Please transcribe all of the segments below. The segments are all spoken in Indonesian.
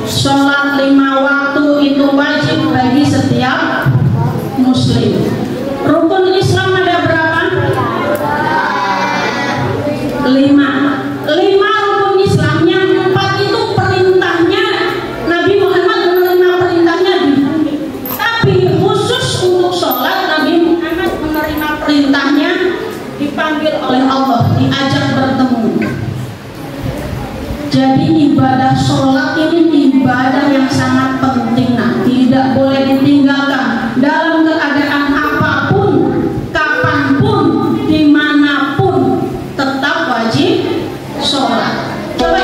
Sholat 5 waktu itu wajib bagi setiap muslim. Rukun Islam ada berapa? 5 rukun Islam. Yang 4 itu perintahnya Nabi Muhammad menerima perintahnya di bumi. Tapi khusus untuk sholat Nabi Muhammad menerima perintahnya dipanggil oleh Allah, diajak bertemu. Jadi ibadah sholat ini ibadah yang sangat penting, tidak boleh ditinggalkan dalam keadaan apapun, kapanpun, dimanapun, tetap wajib sholat. Coba.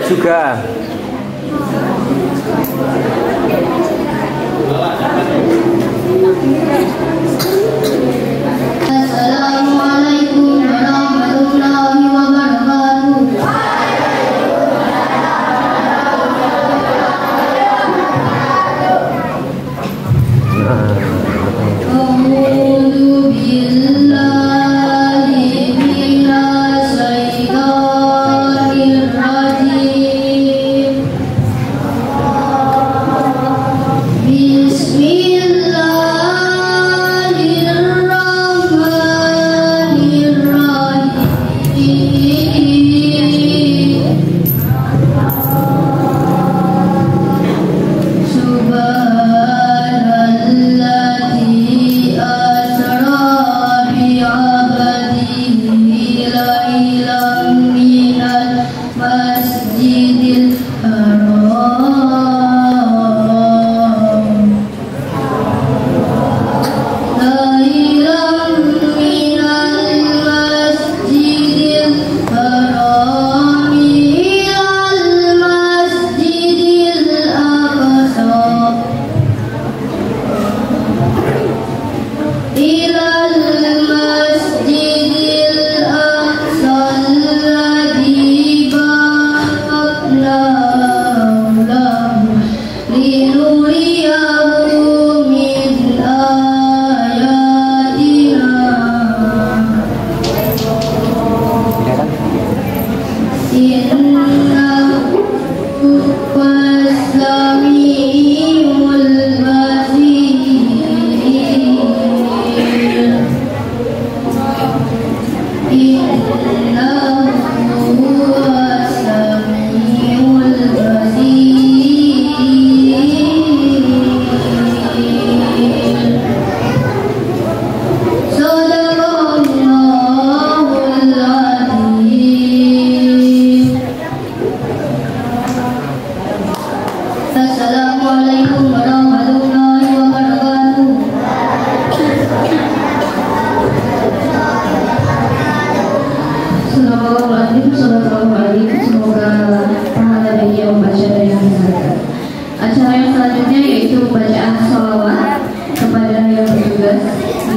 Juga Assalamualaikum warahmatullahi wabarakatuh. Bismillah.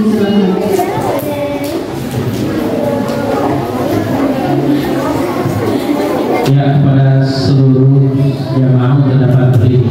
silakan. Ya, kepada seluruh yang mau terdapat berdiri.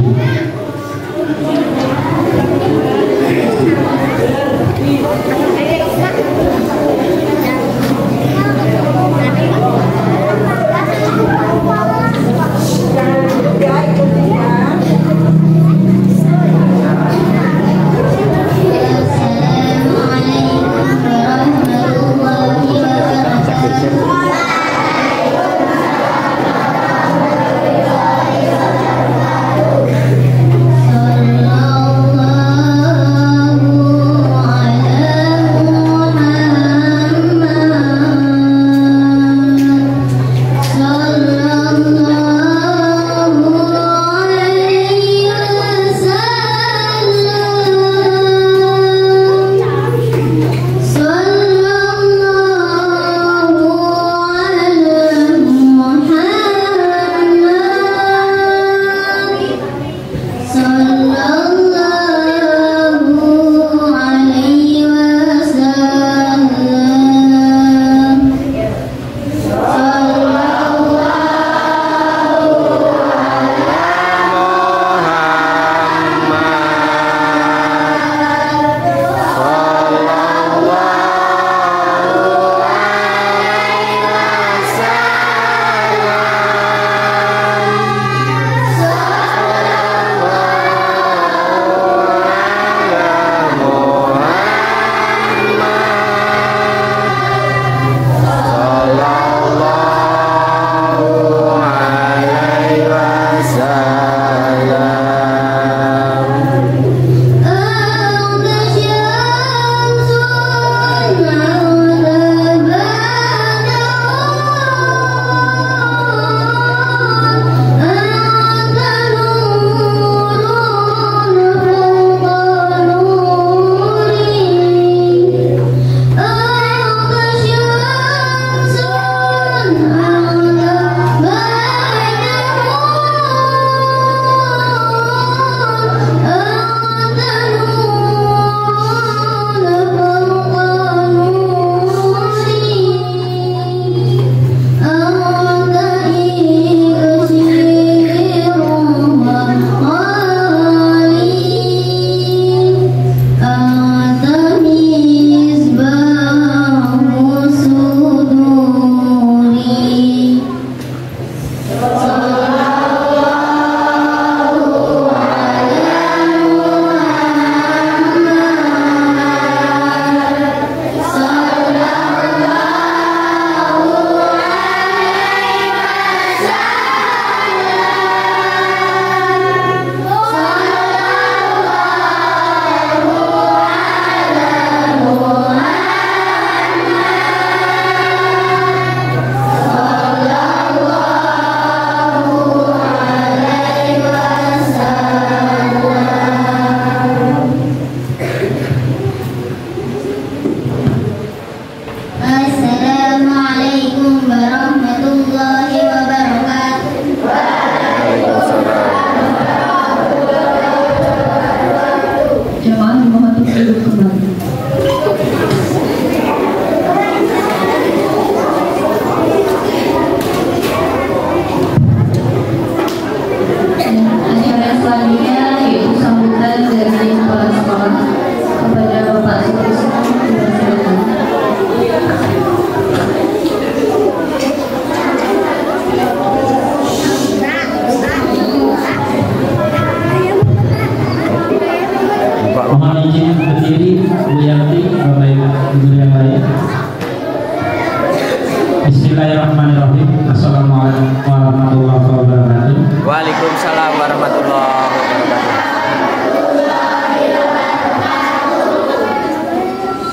Bismillahirrahmanirrahim. Assalamualaikum warahmatullahi wabarakatuh. Waalaikumsalam warahmatullahi wabarakatuh.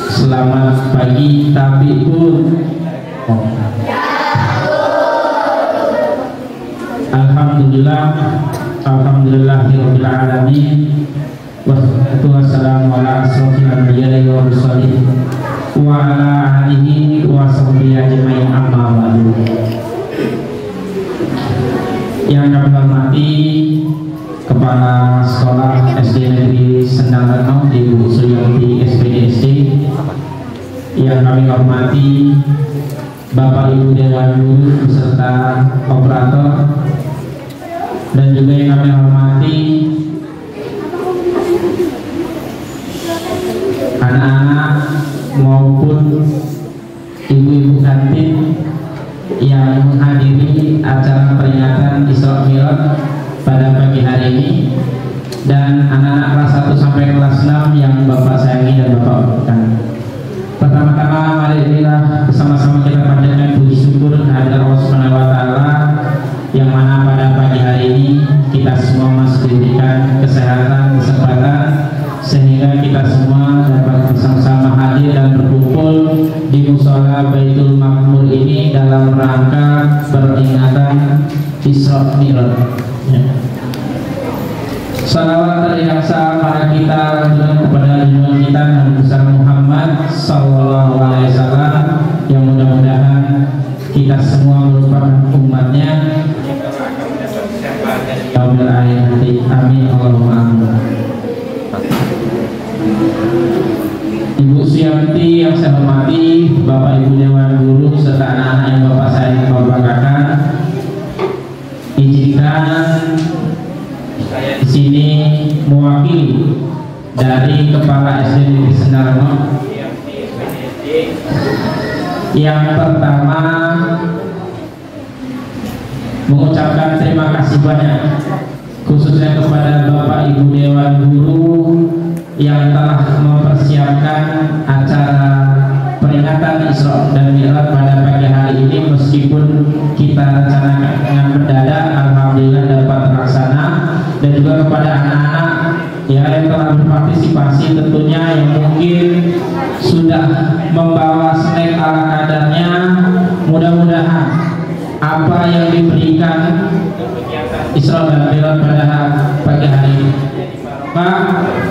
Selamat pagi tapi pun Alhamdulillahirabbil alamin. Wassalatu wassalamu ala asrofil anbiya'i wal mursalin wa ala alihi wa sahbihi ajma'in, amma ba'du. Yang kami hormati Kepala Sekolah SD Negeri Sendang Renong Ibu Suyanti SPDSD, yang kami hormati Bapak Ibu Dewan Guru beserta operator, dan juga yang kami hormati anak-anak maupun ibu-ibu kantin yang menghadiri acara peringatan Isra Mi'raj pada pagi hari ini, dan anak-anak kelas 1 sampai kelas 6 yang Bapak sayangi dan Bapak hormatkan. Pertama-tama marilah bersama-sama kita panjatkan puji syukur kehadirat Allah Subhanahu wa taala yang mana pada pagi hari ini kita semua masih diberikan kesehatan, kesempatan sehingga kita semua dapat bersama-sama hadir dan berkumpul di Mushola Baitul Makmur ini dalam rangka peringatan Isra Mi'raj. Salawat terlihat pada kita kepada junjungan kita Nabi besar Muhammad Sallallahu Alaihi Wasallam, yang mudah-mudahan kita semua merupakan umatnya yaumil akhir nanti. Amin Allahumma amin. Ibu Suyanti yang saya hormati, Bapak Ibu Dewan Guru serta anak-anak yang Bapak saya banggakan, izinkan saya di sini mewakili dari Kepala SD Negeri Sendarno yang pertama mengucapkan terima kasih banyak khususnya kepada Bapak Ibu Dewan Guru yang telah mempersiapkan acara peringatan Isra dan Mi'raj pada pagi hari ini, meskipun kita rencanakan dengan mendadak, alhamdulillah dapat terlaksana. Dan juga kepada anak-anak ya yang telah berpartisipasi, tentunya yang mungkin sudah membawa snack ala kadarnya, mudah-mudahan apa yang diberikan Isra dan Mi'raj pada pagi hari ini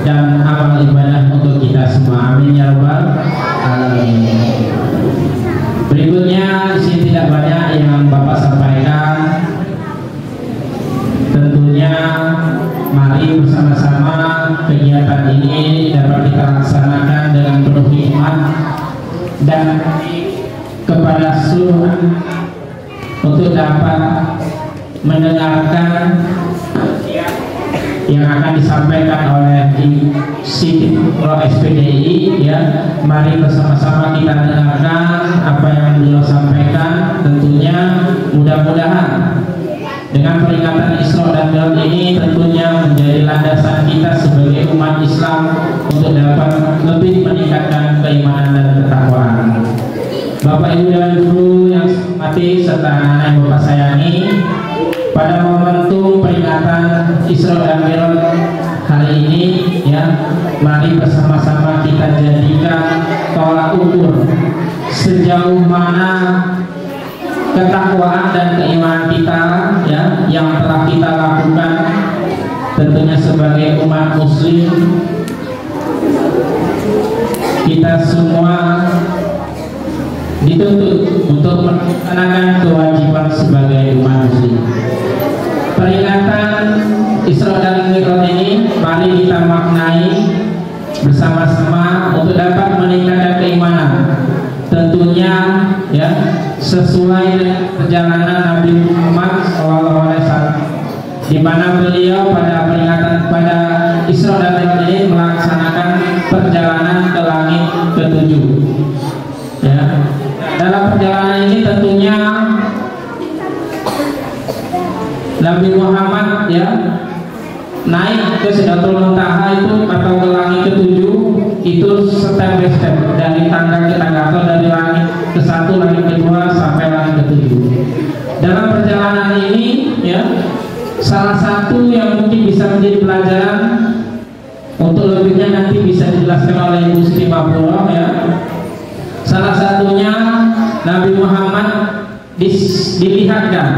dan amal ibadah untuk kita semua. Amin ya rabbal alamin. Berikutnya di sini tidak banyak yang Bapak sampaikan. Tentunya mari bersama-sama kegiatan ini dapat kita laksanakan dengan penuh hikmat dan kepada seluruh untuk dapat mendengarkan yang akan disampaikan oleh Siti Pro SPDI ya. Mari bersama-sama kita dengarkan apa yang beliau sampaikan. Tentunya mudah-mudahan dengan peringatan Isra dan Mi'raj ini tentunya menjadi landasan kita sebagai umat Islam untuk dapat lebih meningkatkan keimanan dan ketakwaan. Bapak Ibu dan Guru yang hormati serta anak-anak yang Bapak sayangi, pada momentum peringatan Isra dan Mi'raj hari ini ya, mari bersama-sama kita jadikan tolak ukur sejauh mana ketakwaan dan keimanan kita ya yang telah kita lakukan tentunya sebagai umat muslim. Kita semua dituntut untuk melaksanakan kewajiban sebagai umat muslim. Peringatan Isra dan Mi'raj ini mari kita maknai bersama-sama untuk dapat meningkatkan keimanan, tentunya ya sesuai dengan perjalanan Nabi Muhammad SAW, di mana beliau pada peringatan pada Isra dan Mi'raj ini melaksanakan perjalanan ke langit ke-7 ya. Dalam perjalanan ini tentunya Nabi Muhammad ya naik ke Sidratul Muntaha itu atau ke langit ke-7 itu step by step, dari tangga ke tangga atau dari langit ke-1, langit ke-2 sampai langit ke-7. Dalam perjalanan ini ya, salah satu yang mungkin bisa menjadi pelajaran, untuk lebihnya nanti bisa dijelaskan oleh Ibu Siti Mafurah ya. Salah satunya Nabi Muhammad dilihatkan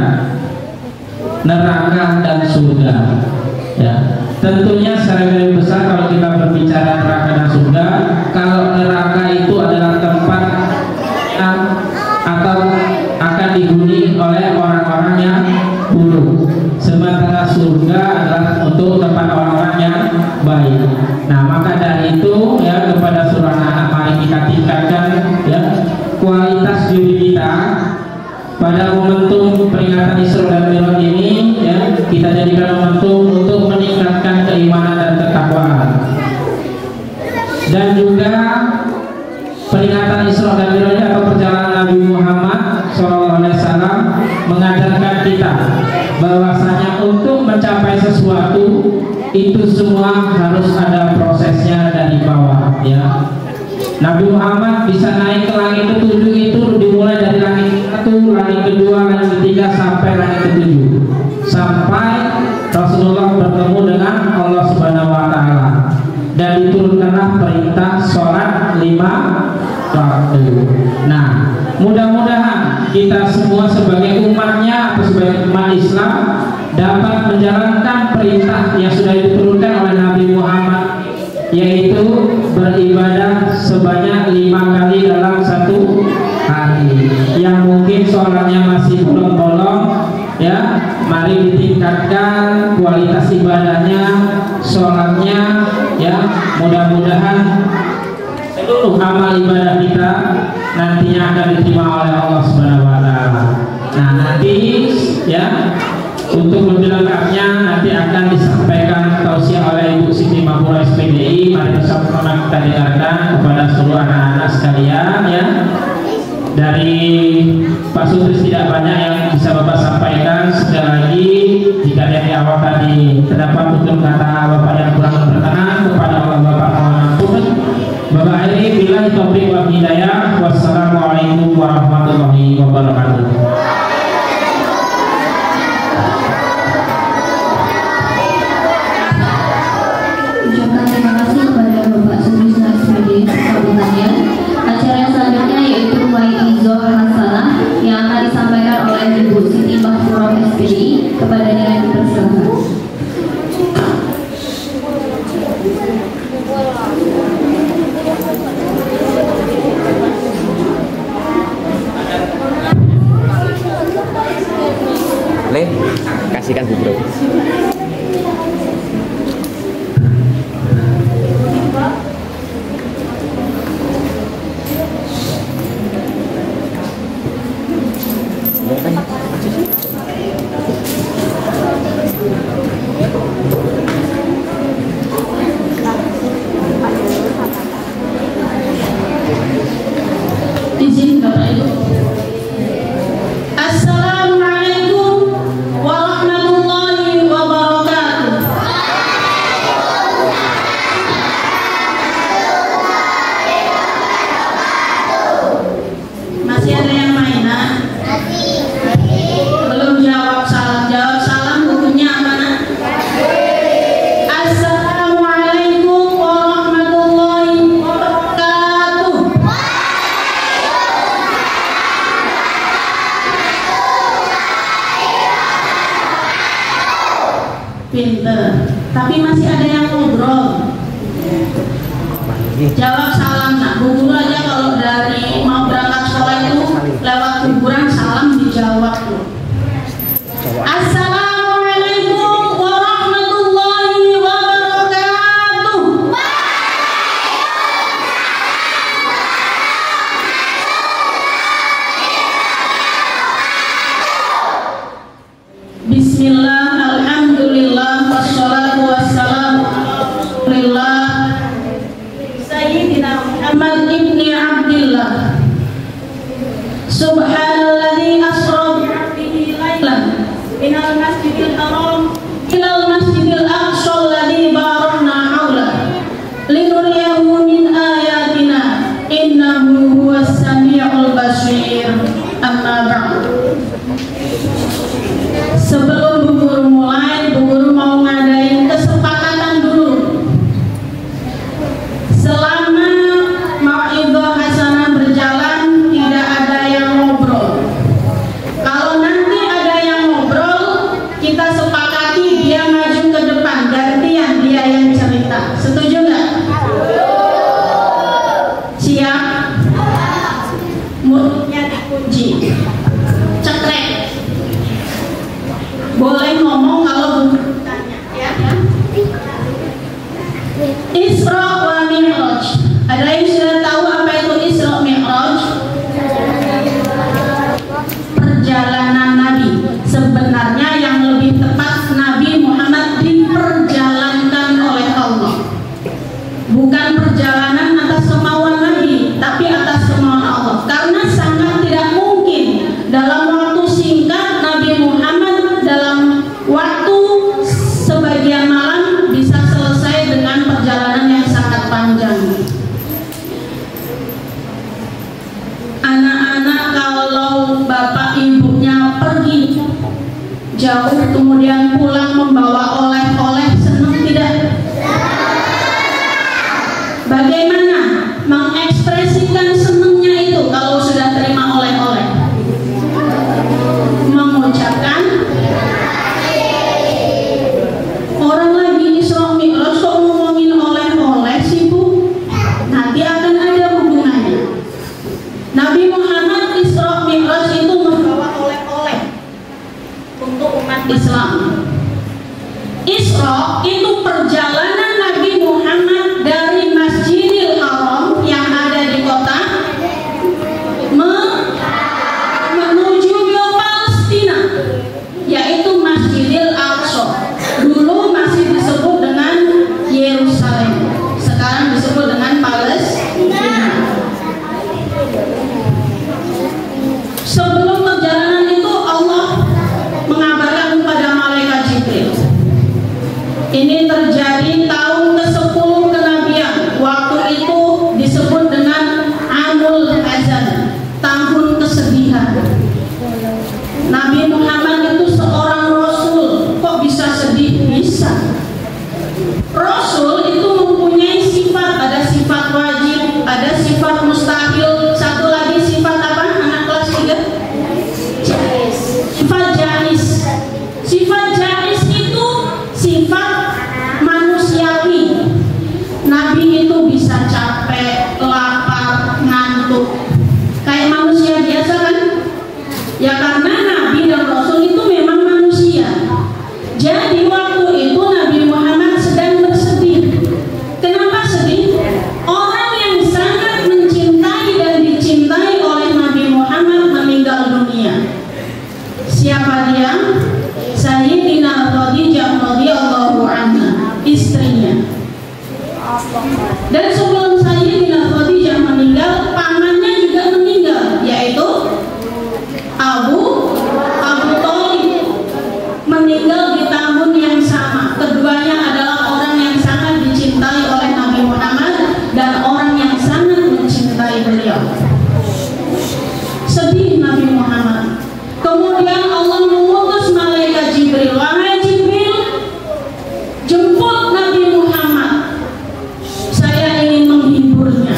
neraka dan surga ya. Tentunya secara lebih besar kalau kita berbicara neraka dan surga, kalau neraka itu adalah tempat atau akan dihuni oleh orang-orang yang buruk, sementara surga adalah untuk tempat orang-orang yang baik. Nah, maka dari itu ya, kepada seluruh anak-anak mari kita tingkatkan ya pada momentum peringatan Isra dan Mi'raj ini ya, kita jadikan momentum untuk meningkatkan keimanan dan ketakwaan. Dan juga peringatan Isra dan Mi'raj atau perjalanan Nabi Muhammad SAW mengajarkan kita bahwasanya untuk mencapai sesuatu itu semua harus ada prosesnya dari bawah ya. Nabi Muhammad bisa naik ke langit ke-7 itu dimulai dari langit ke-1, langit ke-2, langit ke-3 sampai langit ke-7, sampai Rasulullah bertemu dengan Allah Subhanahu wa taala dan diturunkanlah perintah sholat 5 waktu. Nah, mudah-mudahan kita semua sebagai umatnya atau sebagai umat Islam dapat menjalankan perintah yang sudah diturunkan oleh Nabi Muhammad, yaitu beribadah sebanyak 5 kali dalam satu hari. Yang mungkin sholatnya masih bolong-bolong ya, mari ditingkatkan kualitas ibadahnya, sholatnya ya. Mudah-mudahan seluruh amal ibadah kita nantinya akan diterima oleh Allah Subhanahu wa taala. Nah, nanti ya untuk lebih lengkapnya nanti akan disampaikan tausiah oleh Ibu Siti Mahpura SPDI. Mari bersama kita dengarkan kepada seluruh anak-anak sekalian ya. Dari Pak Sutris tidak banyak yang bisa Bapak sampaikan. Sekali lagi, jika dari awal tadi terdapat tutur kata Bapak yang kurang berkenan, kepada Allah Bapak mohon ampun. Bapak akhiri billahi taufiq wal hidayah. Wassalamualaikum warahmatullahi wabarakatuh. Terima kasih kepada Bapak Sutris SPD sambutannya. Acara yang selanjutnya yaitu Wai'izoh Hasanah yang akan disampaikan oleh Ibu Siti Mahpura SPD. Kepadanya yang dipersilakan. Le, kasihkan Bu Bro. Izin Bapak Ibu. Assalamualaikum warahmatullahi wabarakatuh. Masih ada yang mainan? Belum jawab salam. Jawab salam hukumnya apa nak? Assalamualaikum warahmatullahi wabarakatuh. Pinter, tapi masih ada yang ngobrol. Jawab salam nak. Bu guru aja kalau dari mau berangkat sekolah itu lewat kuburan salam dijawab tuh. Assalamualaikum warahmatullahi wabarakatuh. Bismillah, alhamdulillah, wassalatu wassalamu ala Rasulillah Sayyidina Muhammad ibni Abdillah. Subhanalladzi asra bihi laylan minal masjidil haram ilal masjidil aqsa alladzi barakna haulah linuriyahu min ayatina innahu huwas samiul basir. Amma ba'd. Sebelum Bu Guru mulai, Bu Guru mau ngadain kesepakatan dulu. Selama Mau'idhah Hasanah berjalan, tidak ada yang ngobrol. Kalau nanti ada yang ngobrol, kita sepakati dia maju ke depan, gantian dia yang cerita. Setuju nggak? Siap? Mulutnya dikunci. Cekrek. Boleh bapak ibunya pergi jauh kemudian pulang membawa oleh-oleh, senang tidak? Bagaimana mengekspresikan senangnya itu kalau sudah terima oleh-oleh? Mengucapkan, orang lagi Isra Mi'raj kok ngomongin oleh-oleh sih Bu? Nanti akan ada hubungannya. Nabi Muhammad Isra Mi'raj itu membawa oleh-oleh untuk umat Islam. Isra itu perjalanan Nabi Muhammad dari Masjidil Haram yang ada di kota menuju ke Palestina, yaitu Masjidil Aqsa. Dulu masih disebut dengan Yerusalem, sekarang disebut dengan Palestina. Sebelum perjalanan itu Allah mengabarkan kepada malaikat Jibril. Ini terjadi tahun ke-10 kenabian. Waktu itu disebut dengan Amul Hazan, tahun kesedihan. Nabi Muhammad itu seorang Rasul, kok bisa sedih? Bisa. Rasul itu mempunyai sifat, ada sifat wajib, ada sifat mustahil, satu lagi sifat apa? Anak kelas 3? Sifat jais. Sifat jais itu sifat manusiawi. Nabi itu bisa capek, lapar, ngantuk, kayak manusia biasa kan? Ya karena Nabi dan Rasul itu memang manusia. Jadi waktu itu Nabi Muhammad sedang bersedih. Kenapa sedih? Orang yang sangat mencintai dan dicintai oleh Nabi Muhammad meninggal dunia. Siapa dia? Sayyidina Khadijah radhiyallahu anha, istrinya. Dan sebelum Sayyidina Khadijah meninggal, pamannya juga meninggal, yaitu Abu Thalib, meninggal di tahun yang sama. Keduanya adalah orang yang sangat dicintai oleh Nabi Muhammad dan orang yang sangat mencintai beliau. Sedih Nabi Muhammad. Kemudian Allah mengutus malaikat Jibril. Wahai Jibril, jemput Nabi Muhammad. Saya ingin menghiburnya.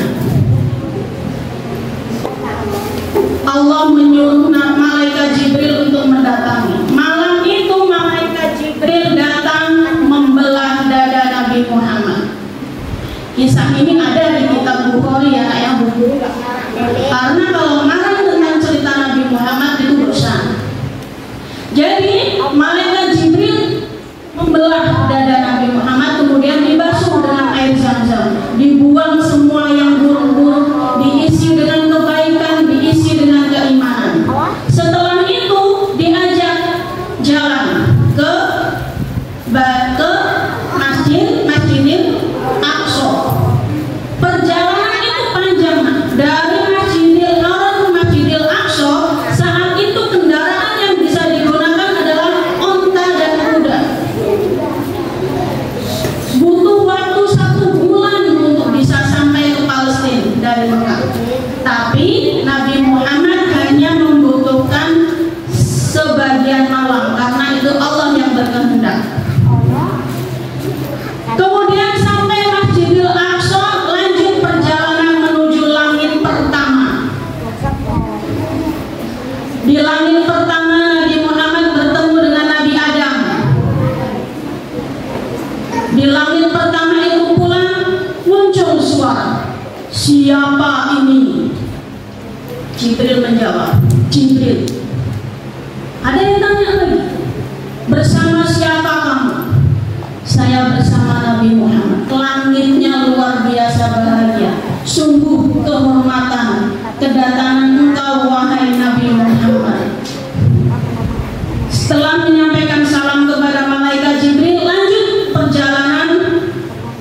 Allah menyuruh malaikat Jibril untuk mendatangi. Malam itu malaikat Jibril datang membelah dada Nabi Muhammad. Kisah ini ada di kitab Bukhari ya, ayah buku. Karena kalau marah tentang cerita Nabi Muhammad itu dosa. Jadi malaikat Jibril membelah dada Nabi Muhammad, kemudian dibasuh dengan air Zam-Zam, dibuang semua yang buruk-buruk, diisi dengan kebaikan, diisi dengan keimanan. Setelah itu diajak jalan ke Masjidil Aqsa. Perjalanan itu panjang, dari Masjidil Haram ke Masjidil Aqsa. Saat itu kendaraan yang bisa digunakan adalah onta dan kuda. Butuh waktu 1 bulan untuk bisa sampai ke Palestina dari Mekah. Tapi Nabi Muhammad hanya membutuhkan sebagian malam, karena itu Allah yang berkehendak. Kemudian sampai Masjidil Aqsa, lanjut perjalanan menuju langit pertama. Di langit pertama Nabi Muhammad bertemu dengan Nabi Adam. Di langit pertama itu pula muncul suara, siapa ini? Jibril menjawab, Jibril. Ada yang tanya lagi, bersama siapa kamu? Saya bersama Nabi Muhammad. Langitnya luar biasa bahagia. Sungguh kehormatan kedatangan engkau wahai Nabi Muhammad. Setelah menyampaikan salam kepada malaikat Jibril, lanjut perjalanan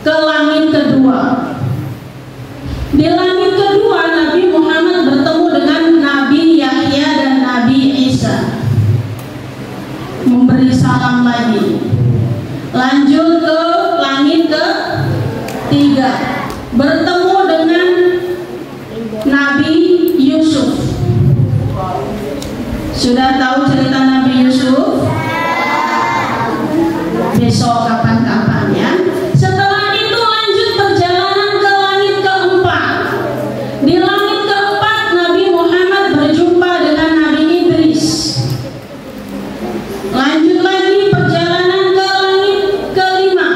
ke langit kedua. Di langit kedua Nabi Muhammad bertemu dengan Nabi Yahya dan Nabi Isa. Memberi salam lagi. Lanjut ke langit ketiga, bertemu dengan Nabi Yusuf. Sudah tahu cerita Nabi Yusuf? Besok kapan-kapan ya. Setelah itu lanjut perjalanan ke langit keempat. Di langit keempat Nabi Muhammad berjumpa dengan Nabi Idris. Lanjut lagi perjalanan ke langit kelima.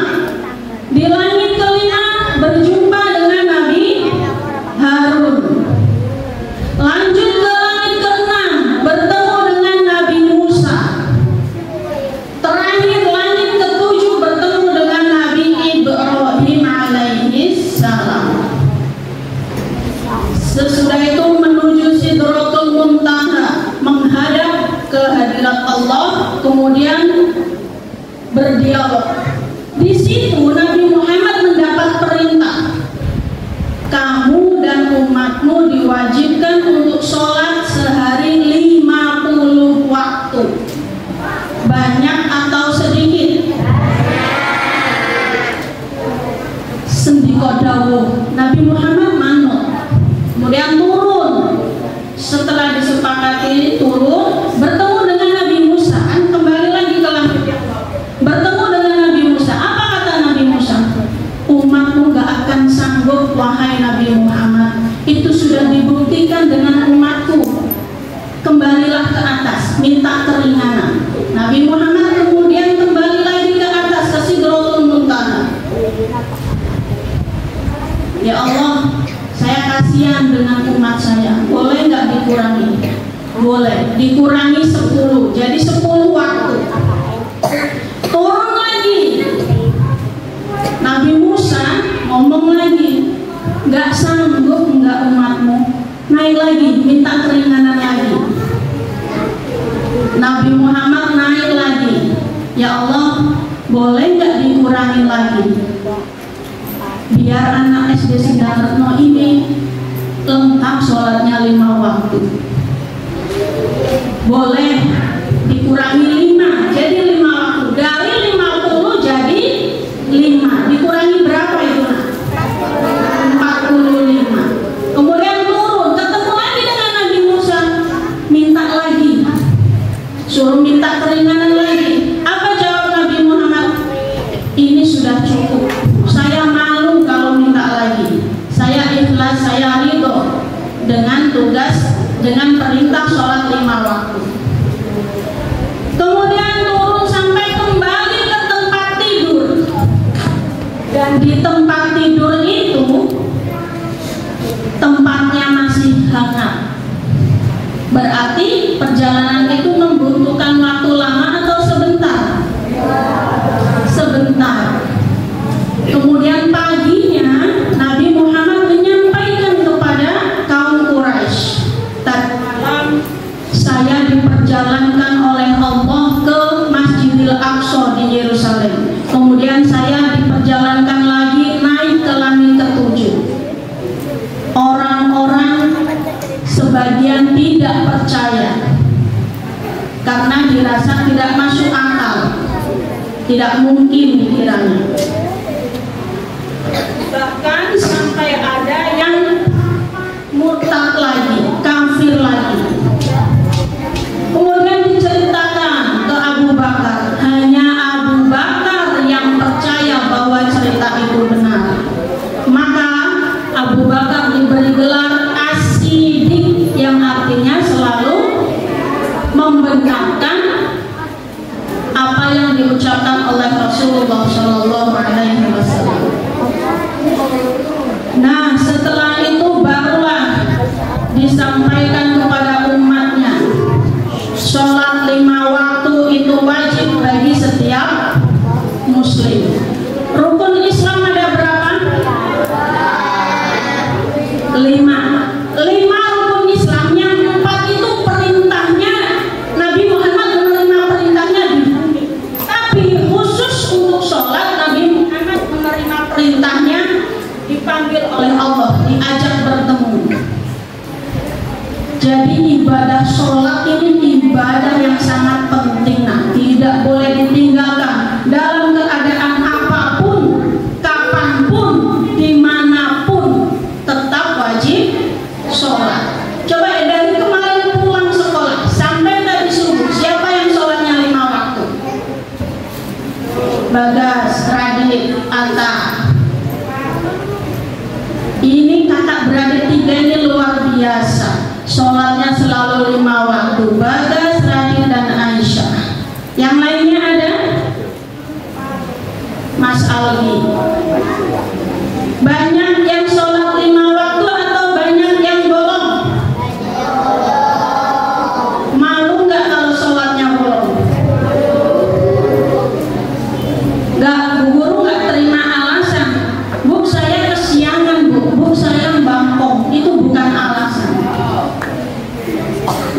Di langit kelima berjumpa dengan Nabi Harun. Lanjut ke langit keenam bertemu dengan Nabi Musa. Terakhir langit ketujuh bertemu dengan Nabi Ibrahim alaihi salam. Sesudah itu menuju Sidratul Muntaha, menghadap ke hadirat Allah, kemudian berdialog. Di situ Nabi Muhammad mendapat perintah, kamu dan umatmu diwajibkan untuk sholat sehari 50 waktu. Banyak atau sedikit? Sendiko dawuh Nabi Muhammad manut. Kemudian turun. Setelah disepakati turun, bertemu dengan Nabi Musa. Kembali lagi ke langit. Bertemu dengan Nabi Musa. Apa kata Nabi Musa? Umatmu gak akan sanggup wahai Nabi Muhammad. Itu sudah dibuktikan dengan umatku. Kembalilah ke atas, minta keringanan. Nabi Muhammad kemudian kembali lagi ke atas ke Sidratul Muntaha. Ya Allah, saya kasihan dengan umat saya. Boleh nggak dikurangi? Boleh, dikurangi 10. Jadi 10 waktu. Turun lagi. Nabi Musa ngomong lagi, nggak sanggup nggak umatmu? Naik lagi, minta keringanan lagi. Nabi Muhammad naik lagi. Ya Allah, boleh nggak dikurangi lagi? Biar anak SD Sidaretno ini lengkap sholatnya 5 waktu. Boleh dikurangi 5, jadi 5 waktu. Dari 50 jadi 5. Dikurangi berapa itu? 45. Kemudian turun, ketemu lagi dengan Nabi Musa, minta lagi, suruh minta keringanan lagi. Apa jawab Nabi Muhammad? Ini sudah cukup. Saya malu kalau minta lagi. Saya ikhlas, saya ridho dengan tugas, dengan perintah sholat 5 waktu. Kemudian turun sampai kembali ke tempat tidur. Dan di tempat tidur itu tempatnya masih hangat. Berarti perjalanan itu membutuhkan waktu lama atau sebentar? Sebentar. Kemudian paginya Nabi Muhammad menyampaikan kepada kaum Quraisy, tadi malam saya diperjalankan oleh Allah ke Masjidil Aqsa di Yerusalem. Kemudian saya diperjalankan lagi naik ke langit ketujuh. Orang-orang sebagian tidak percaya karena dirasa tidak masuk akal, tidak mungkin dikiranya. Bahkan sampai ada yang murtad lagi, kafir lagi. Kemudian diceritakan ke Abu Bakar. Hanya Abu Bakar yang percaya bahwa cerita itu benar. Maka Abu Bakar diberi gelar As-Siddiq, yang artinya selalu membenarkan apa yang diucapkan oleh Rasulullah Shallallahu Alaihi Wasallam. Nah, setelah itu barulah disampaikan kepada umatnya, sholat 5 waktu itu wajib bagi setiap muslim. Rukun Islam ada berapa? 5 rukun Islam. Yang 4 itu perintahnya Nabi Muhammad menerima perintahnya di bumi. Tapi khusus untuk sholat Nabi Muhammad menerima perintahnya, dipanggil oleh Allah, diajak bertemu. Jadi ibadah sholat ini ibadah yang sangat penting, tidak boleh ditinggalkan dalam keadaan apapun, kapanpun, dimanapun, tetap wajib sholat. Coba dari kemarin pulang sekolah sampai tadi Bagas, Radit, Atta. Ini kakak beradik tiga ini luar biasa. Sholatnya selalu 5 waktu. Bagas, Radit, dan Aisyah. Yang lainnya ada Mas Aldi. Banyak yang sholat 5 waktu atau banyak yang bolong? Malu nggak kalau sholatnya bolong? Nggak, Bu Guru nggak terima alasan. Bu, saya kesiangan, Bu saya bangkong. Itu bukan alasan.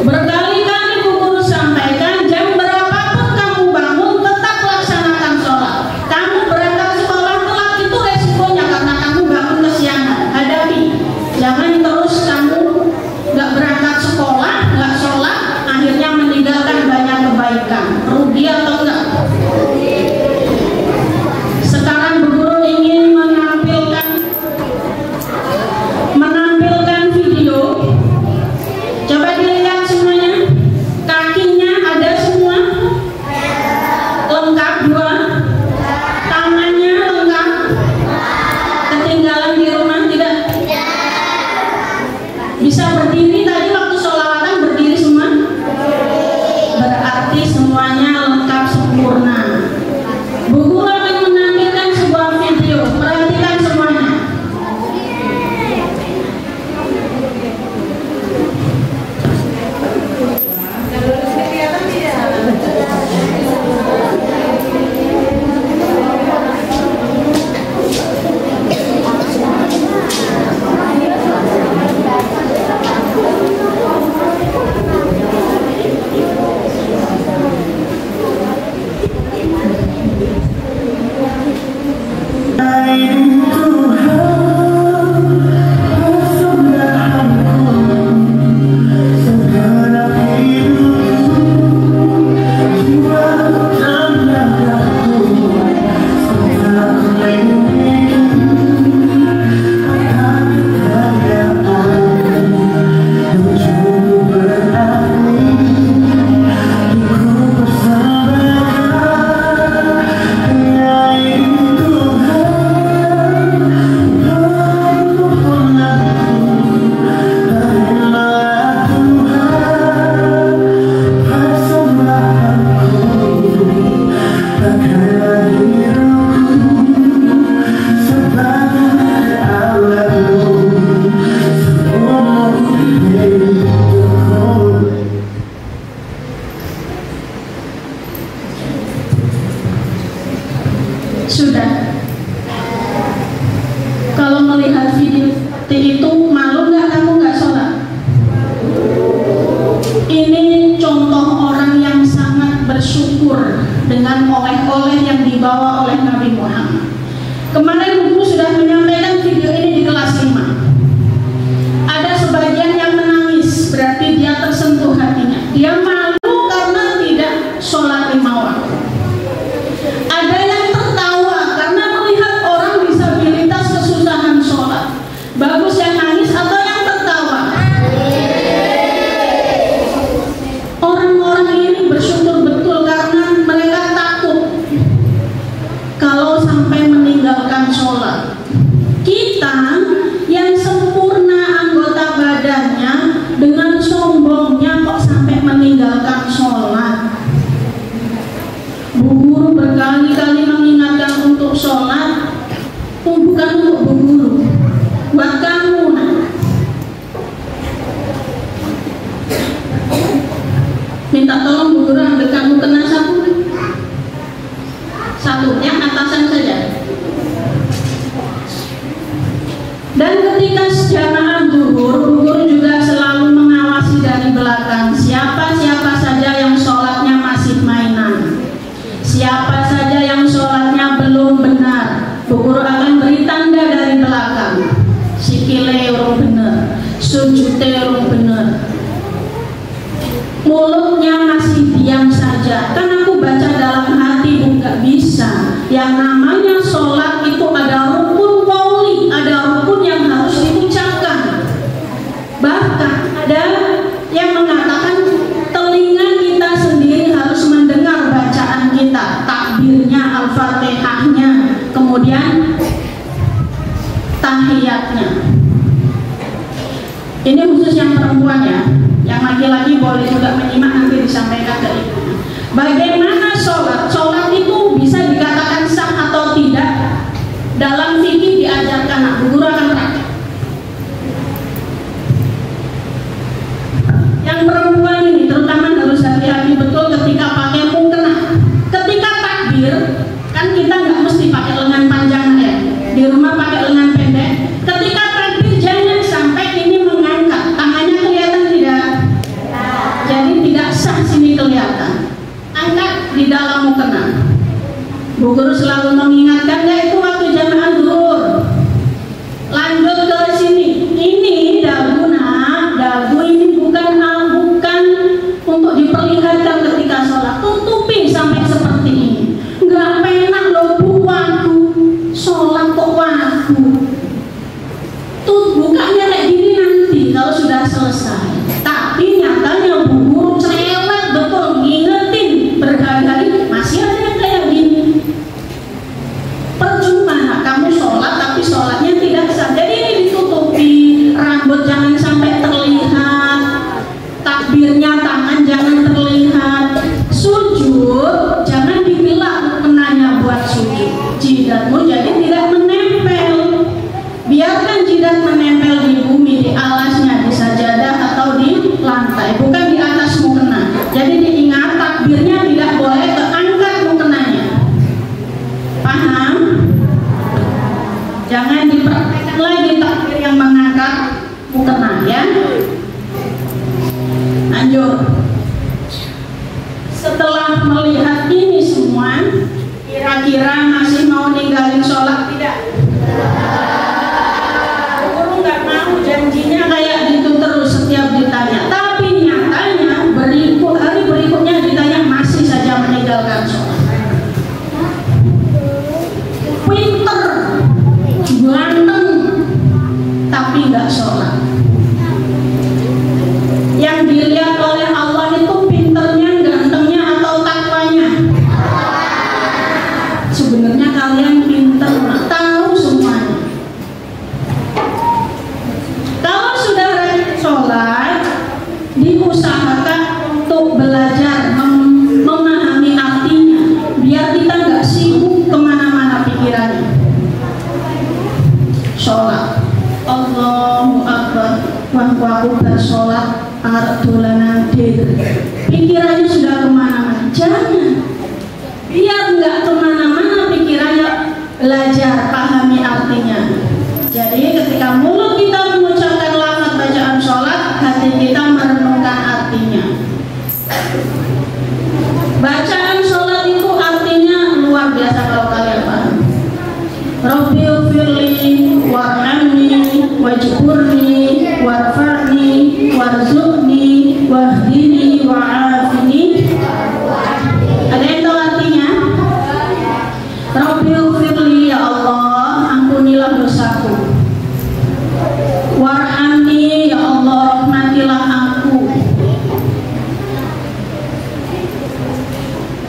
Berkali-kali Bu Guru sampaikan, jam berapapun kamu bangun tetap laksanakan sholat. Kamu berangkat sekolah telat itu resikonya karena kamu bangun kesiangan. Hadapi. Jangan terus kamu nggak berangkat sekolah, nggak sholat, akhirnya meninggalkan banyak kebaikan. Rugi atau enggak? Sekarang Bu Guru ingin menampilkan video. Coba dilihat semuanya. Kakinya ada semua? Lengkap 2? Tangannya lengkap? Ketinggalan di rumah tidak? Bisa berdiri tadi waktu sholawatan, berdiri semua? Berarti semuanya lengkap sempurna. Bu Guru akan menampilkan sebuah video. Perhatikan semuanya. Sudah. Kalau melihat video itu malu nggak kamu nggak sholat? Ini contoh orang yang sangat bersyukur dengan oleh-oleh yang dibawa oleh Nabi Muhammad. Kemarin Guru sudah menyampaikan video ini di kelas 5. Ada sebagian yang menangis, berarti dia tersentuh hatinya. Dia malu karena tidak sholat 5 waktu. Ada yang tertawa karena melihat orang disabilitas kesusahan sholat. Bagus yang nangis atau yang tertawa? Orang-orang ini bersyukur betul karena mereka takut kalau sampai meninggalkan sholat. Kita yang sempurna anggota badannya dengan sombongnya kok sampai meninggalkan sholat. Bu Guru berkali-kali mengingatkan untuk sholat, bukan untuk Bu Guru, buat kamu. Minta tolong Bu Guru ambil kamu kena satu, yang atasan saja. Dan ketika jamaah zuhur, Bu Guru juga selalu mengawasi dari belakang siapa-siapa saja yang sholatnya masih mainan. Siapa saja yang sholatnya belum benar, Bu Guru akan beri tanda dari belakang. Sikile urung bener, sujudnya urung bener, mulutnya masih diam terlanjur. Setelah melihat ini semua, kira-kira masih mau ninggalin sholat tidak? Guru nggak mau, janjinya kayak gitu terus setiap ditanya. Tapi nyatanya hari berikutnya ditanya masih saja meninggalkan sholat. Pinter, ganteng, tapi nggak sholat. Yang dilihat oleh Allah itu pinternya, gantengnya, atau takwanya. Sebenarnya kalian pinter, tahu semuanya. Kalau sudah rajin sholat, diusahakan untuk belajar memahami artinya, biar kita nggak sibuk kemana-mana pikirannya. Sholat, Allahu Akbar, waktu aku bersolat arep dolanan pikirannya sudah kemana-mana. Jangan, biar nggak kemana-mana pikirannya, belajar pahami artinya. Jadi ketika mulut kita mengucapkan lafaz bacaan sholat, hati kita merenungkan artinya. Bacaan sholat itu artinya luar biasa kalau kalian paham. Rabbighfirli warhamni wajburni warfa'ni warzuqni wahdini wa'afini. Ada yang tahu artinya? Rabbighfirli, ya Allah, ampunilah dosaku. Warhamni, ya Allah, rahmatilah aku.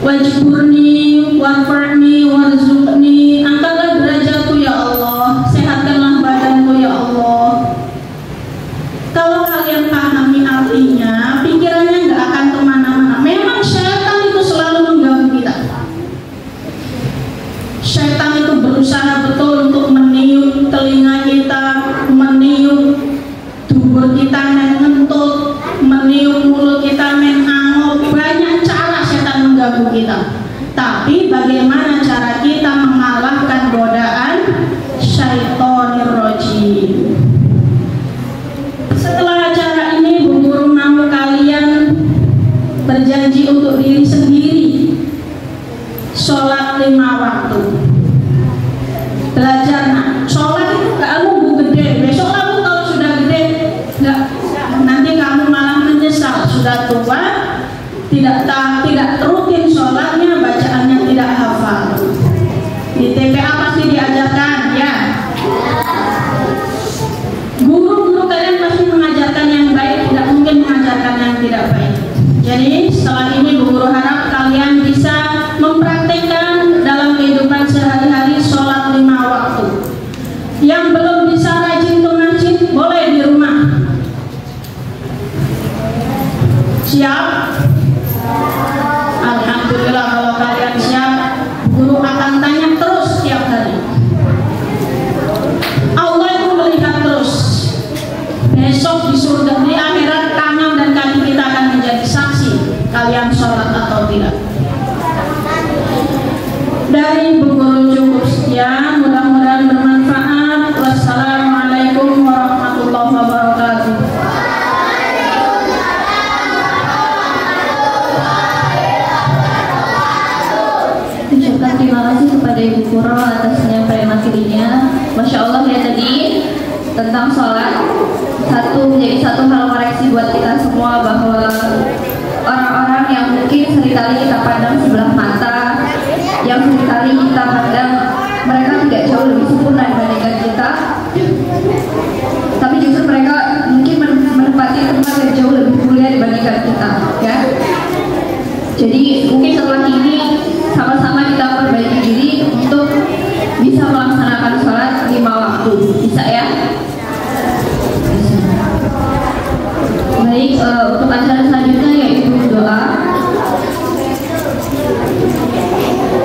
Wajburni warfa'ni warzuqni, angkatlah derajatku ya Allah, sehatkanlah badanku ya Allah. Kalau kalian pahami artinya, pikirannya nggak akan kemana-mana. Memang syaitan itu selalu mengganggu kita. Syaitan itu berusaha betul untuk meniup telinga kita, meniup dubur kita ngentut, meniup mulut kita angop. Banyak cara syaitan mengganggu kita. Tapi bagaimana cara kita mengalahkan godaan syaitonir rajim? Setelah acara ini, Bu Guru mau kalian berjanji untuk diri sendiri sholat 5 waktu. Belajar, nak, sholat itu kamu gede. Besok kamu kalau sudah gede, nggak, nanti kamu malah menyesal. Sudah tua, tidak rutin sholatnya, bacaannya tidak hafal. Di TPA pasti diajarkan, ya. Guru-guru kalian pasti mengajarkan yang baik, tidak mungkin mengajarkan yang tidak baik. Jadi setelah ini Bu Guru harap kalian bisa mempraktikkan dalam kehidupan sehari-hari sholat 5 waktu. Yang belum bisa rajin untuk ngaji, boleh di rumah. Siap? Alhamdulillah, kalau kalian siap, guru akan tanya terus setiap hari. Allah itu melihat terus. Besok di surga, di akhirat, tangan dan kaki kita akan menjadi saksi kalian sholat atau tidak. Dari Bu Guru cukup sekian, mudah-mudahan bermanfaat. Wassalamualaikum warahmatullahi wabarakatuh. Ucapkan terima kasih kepada Ibu Guru atas penyampaian materinya. Masya Allah ya, tadi tentang sholat menjadi satu hal koreksi buat kita semua, bahwa orang-orang yang mungkin seringkali kita pandang sebelah mata, yang seringkali kita pandang mereka tidak jauh lebih sempurna dibandingkan kita, tapi justru mereka mungkin menempati tempat yang jauh lebih mulia dibandingkan kita, ya. Jadi mungkin setelah ini sama-sama kita perbaiki diri untuk bisa melaksanakan sholat 5 waktu, bisa ya? Baik, untuk acara selanjutnya yaitu doa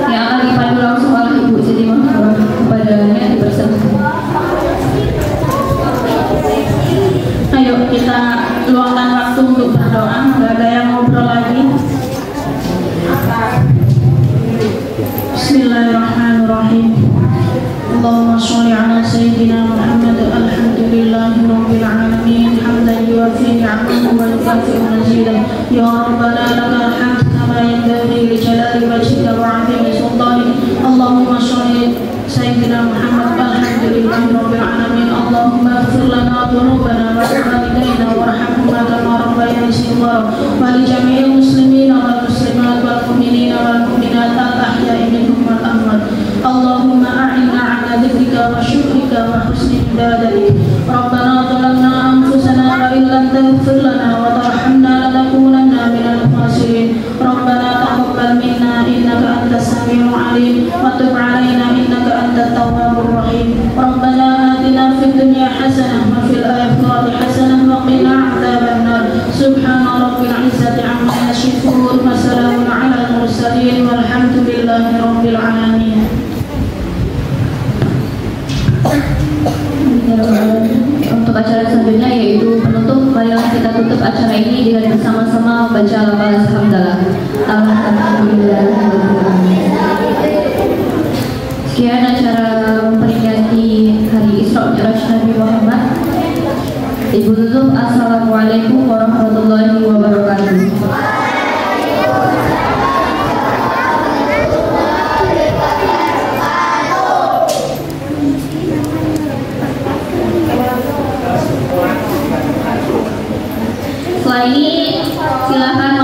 yang akan dipandu langsung oleh Ibu Siti Mahmurah. Kepadanya dipersilakan. Ayo kita luangkan waktu untuk berdoa. Nggak ada yang ngobrol lagi. Bismillahirrahmanirrahim. Allahumma sholli ala sayyidina Muhammad. Alhamdulillahi rabbil alamin. Hamdan yuwafi ni'amahu wa yukafi'u mazidah. يا ربنا لك الحمد كما ينبغي لجلال وجهك وعظيم سلطانك. اللهم صل سيدنا محمد. الحمد لله رب العالمين. اللهم اغفر لنا ذنوبنا ولوالدينا وارحمهما كما ربيانا صغارا ولجميع المسلمين والمسلمات والمؤمنين والمؤمنات الأحياء منهم والأموات. اللهم أعنا على ذكرك وشكرك وحسن عبادتك. ربنا ظلمنا أنفسنا وإن لم تغفر لنا وترحمنا لنكونن من الخاسرين. ربنا تقبل منا إنك أنت السميع العليم وتب علينا إنك أنت التواب الرحيم. ربنا آتنا في الدنيا حسنة وفي الآخرة حسنة وقنا عذاب النار. سبحان رب العزة عما يصفون وسلام على المرسلين والحمد لله رب العالمين. Untuk acara selanjutnya yaitu penutup, marilah kita tutup acara ini dengan bersama-sama membaca lafaz hamdalah. Alhamdulillah. Sekian acara memperingati hari Isra Mi'raj Nabi Muhammad. Ibu tutup. Assalamualaikum warahmatullahi wabarakatuh. Setelah ini silakan